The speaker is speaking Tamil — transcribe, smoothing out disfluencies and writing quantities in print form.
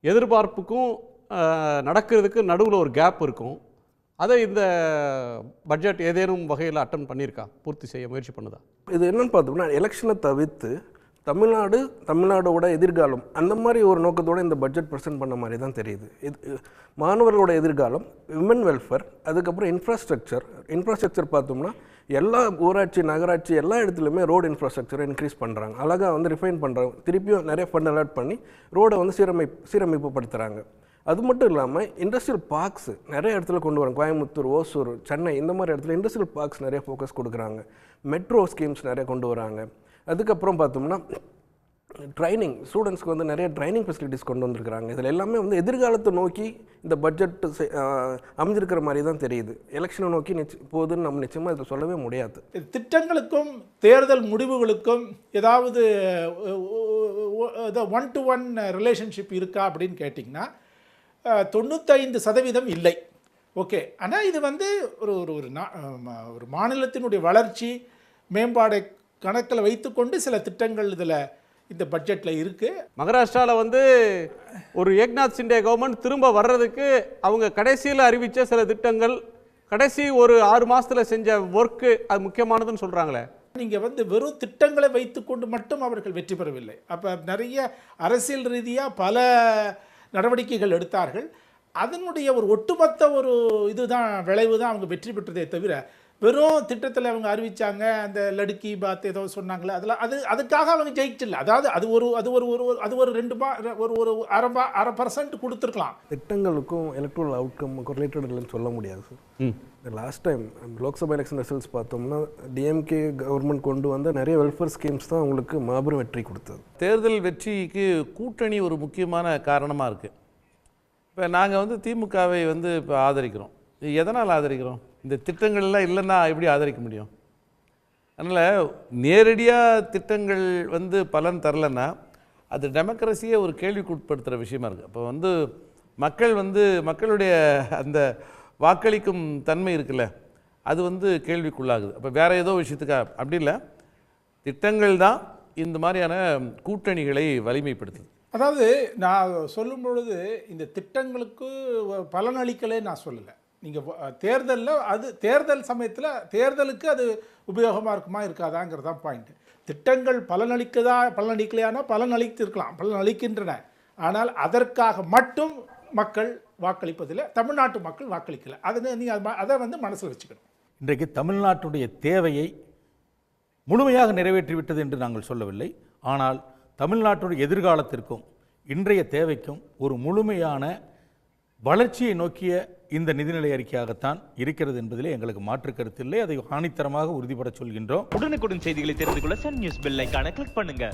எதிர்பார்ப்புக்கும் நடக்கிறதுக்கு நடுவில் ஒரு கேப் இருக்கும். அதை இந்த பட்ஜெட் ஏதேனும் வகையில் அட்டன் பண்ணியிருக்கா, பூர்த்தி செய்ய முயற்சி பண்ணுதா? இது என்னன்னு பார்த்தோம்னா, எலெக்ஷனை தவிர்த்து தமிழ்நாடோட எதிர்காலம் அந்த மாதிரி ஒரு நோக்கத்தோடு இந்த பட்ஜெட் ப்ரெசென்ட் பண்ண மாதிரி தான் தெரியுது. இது மாணவர்களோட எதிர்காலம், விமன் வெல்ஃபேர், அதுக்கப்புறம் இன்ஃப்ராஸ்ட்ரக்சர் பார்த்தோம்னா எல்லா ஊராட்சி நகராட்சி எல்லா இடத்துலையுமே ரோடு இன்ஃப்ராஸ்ட்ரக்சரை இன்க்ரீஸ் பண்ணுறாங்க, அழகாக வந்து ரிஃபைன் பண்ணுறாங்க, திருப்பியும் நிறைய ஃபண்ட் அலாட் பண்ணி ரோடை வந்து சீரமைப்பு படுத்துகிறாங்க. அது மட்டும் இல்லாமல் இண்டஸ்ட்ரியல் பார்க்ஸ் நிறைய இடத்துல கொண்டு வராங்க. கோயம்புத்தூர், ஓசூர், சென்னை இந்த மாதிரி இடத்துல இண்டஸ்ட்ரியல் பார்க்ஸ் நிறைய ஃபோக்கஸ் கொடுக்குறாங்க. மெட்ரோ ஸ்கீம்ஸ் நிறைய கொண்டு வராங்க. அதுக்கப்புறம் பார்த்தோம்னா ட்ரைனிங், ஸ்டூடெண்ட்ஸ்க்கு வந்து நிறைய ட்ரைனிங் ஃபெசிலிட்டிஸ் கொண்டு வந்திருக்கிறாங்க. இதில் எல்லாமே வந்து எதிர்காலத்தை நோக்கி இந்த பட்ஜெட் அமைஞ்சிருக்கிற மாதிரி தான் தெரியுது. எலெக்ஷனை நோக்கி போகுதுன்னு நம்ம நிச்சயமாக இதில் சொல்லவே முடியாது. திட்டங்களுக்கும் தேர்தல் முடிவுகளுக்கும் ஏதாவது 1-to-1 ரிலேஷன்ஷிப் இருக்கா அப்படின்னு கேட்டிங்கன்னா 95% இல்லை. ஓகே, ஆனால் இது வந்து ஒரு மாநிலத்தினுடைய வளர்ச்சி மேம்பாடை கணக்கில் வைத்துக்கொண்டு சில திட்டங்கள் இந்த பட்ஜெட்டில் இருக்குது. மகாராஷ்டிராவில் வந்து ஒரு ஏக்நாத் சிண்டே கவர்மெண்ட் திரும்ப வர்றதுக்கு அவங்க கடைசியில் அறிவித்த சில திட்டங்கள், கடைசி ஒரு 6 மாதத்தில் செஞ்ச ஒர்க்கு அது முக்கியமானதுன்னு சொல்கிறாங்களே. நீங்கள் வந்து வெறும் திட்டங்களை வைத்துக்கொண்டு மட்டும் அவர்கள் வெற்றி பெறவில்லை. அப்போ நிறைய அரசியல் ரீதியாக பல நடவடிக்கைகள் எடுத்தார்கள். அதனுடைய ஒரு ஒட்டுமொத்த ஒரு இதுதான் விளைவு தான் அவங்க வெற்றி பெற்றதே தவிர, வெறும் திட்டத்தில் அவங்க அறிவித்தாங்க, அந்த லடுக்கி பாத் ஏதோ சொன்னாங்களே, அதெல்லாம் அதுக்காக அவங்க ஜெயிச்சில்லை. அதாவது அது ஒரு 2% கொடுத்துருக்கலாம். திட்டங்களுக்கும் எலக்ட்ரல் அவுட்கமுக்கும் ரிலேட்டட் இல்லைன்னு சொல்ல முடியாது sir. Last time Lok Sabha election results பார்த்தோம்னா டிஎம்கே கவர்மெண்ட் கொண்டு வந்த நிறைய வெல்ஃபேர் ஸ்கீம்ஸ் தான் அவங்களுக்கு மாபெரும் வெற்றி கொடுத்தது. தேர்தல் வெற்றிக்கு கூட்டணி ஒரு முக்கியமான காரணமாக இருக்குது. இப்போ நாங்கள் வந்து திமுகவை வந்து இப்போ ஆதரிக்கிறோம். எதனால் ஆதரிக்கிறோம்? இந்த திட்டங்கள்லாம் இல்லைன்னா எப்படி ஆதரிக்க முடியும்? அதனால் நேரடியாக திட்டங்கள் வந்து பலன் தரலைன்னா அது டெமோக்ரஸியை ஒரு கேள்விக்குட்படுத்துகிற விஷயமா இருக்குது. அப்போ வந்து மக்களுடைய அந்த வாக்களிக்கும் தன்மை இருக்குல்ல, அது வந்து கேள்விக்குள்ளாகுது. அப்போ வேறு ஏதோ விஷயத்துக்காக அப்படி இல்லை, திட்டங்கள் தான் இந்த மாதிரியான கூட்டணிகளை வலிமைப்படுத்துது. அதாவது நான் சொல்லும் பொழுது இந்த திட்டங்களுக்கு பலனளிக்கலே நான் சொல்லலை. நீங்கள் தேர்தல் சமயத்தில் தேர்தலுக்கு அது உபயோகமாக இருக்குமா இருக்காதாங்கிறது தான் பாயிண்ட். திட்டங்கள் பலனளிக்கலையானா பலனளிக்கின்றன. ஆனால் அதற்காக மட்டும் மக்கள் வாக்களிப்பதில் தமிழ்நாட்டு மக்கள் வாக்களிக்கலை. அதை வந்து மனசில் வச்சுக்கணும். இன்றைக்கு தமிழ்நாட்டுடைய தேவையை முழுமையாக நிறைவேற்றிவிட்டது என்று நாங்கள் சொல்லவில்லை. ஆனால் தமிழ்நாட்டுடைய எதிர்காலத்திற்கும் இன்றைய தேவைக்கும் ஒரு முழுமையான வளர்ச்சியை நோக்கிய இந்த நிதிநிலை அறிக்கையாகத்தான் இருக்கிறது என்பதிலே எங்களுக்கு மாற்று கருத்தில்லை. அதை ஆணித்தரமாக உறுதிபட சொல்கின்றோம். உடனுக்குடன் செய்திகளை தெரிந்து கொள்ள சன் நியூஸ் பெல் ஐகானை கிளிக் பண்ணுங்க.